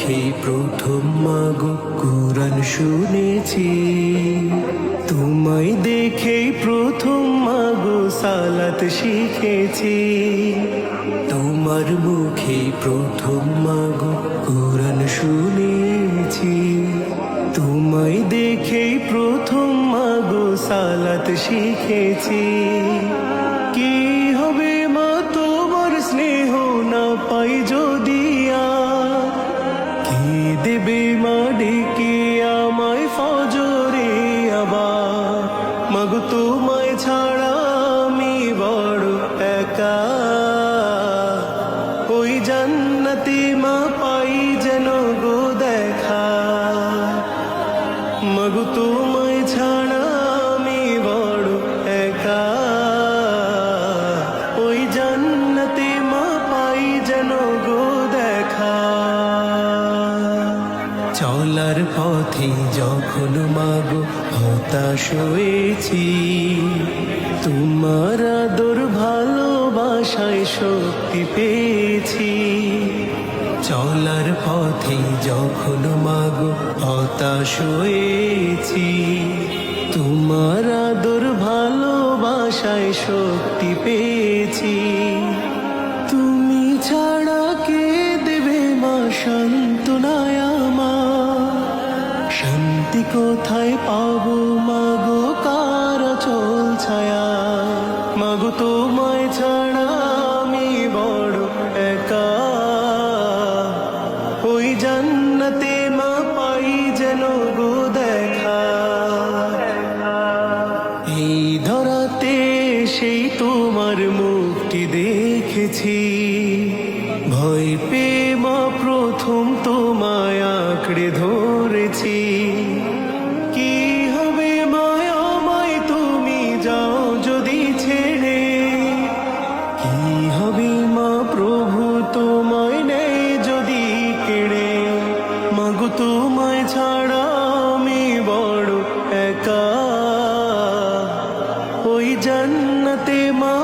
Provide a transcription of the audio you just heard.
মুখে প্রথম মাগো কুরআন শুনেছি, তোমায় দেখেই প্রথম মাগো সালাত শিখেছি। তোমার মুখে প্রথম মাগো কুরআন শুনেছি, তোমায় দেখেই প্রথম মাগো সালাত শিখেছি। কি হবে মা তোমার স্নেহ না পাই যদি, কি দেবে মা ডেকে আমায় ফজরে আবার। মাগো তোমায় ছাড়া আমি বড় একা, ওই জান্নাতে মা পাই যেন গো দেখা। মাগো তোমায় ছাড়া আমি বড় একা, ওই জান্নাতে মা পাই যেন গো দেখা। চলার পথে যখন মাগো হতাশ হয়েছি, তোমার আদর ভালোবাসায় শক্তি পেয়েছি। চলার পথে যখন মাগো হতাশ হয়েছি, তোমার আদর ভালোবাসায় শক্তি পেয়েছি। তুমি ছাড়া কে দেবে মা সান্ত্বনায় আমার, শান্তি কোথায় পাবো মাগো কার চল ছায়া। মাগো তোমায় ছাড়া আমি বড় একা, ওই জান্নাতে মা পাই যেন গো দেখা। এই ধরাতে সেই তোমার মুখটি দেখেছি, ভয় পেয়ে মা প্রথম তোমায় আঁকড়ে ধরেছি। কি হবে মায় আমায় তুমি যাও যদি ছেড়ে, কি হবে মা প্রভু তোমায় নেই যদি কেড়ে। মাগো তোমায় ছাড়া আমি বড় একা, ওই জান্নাতে মা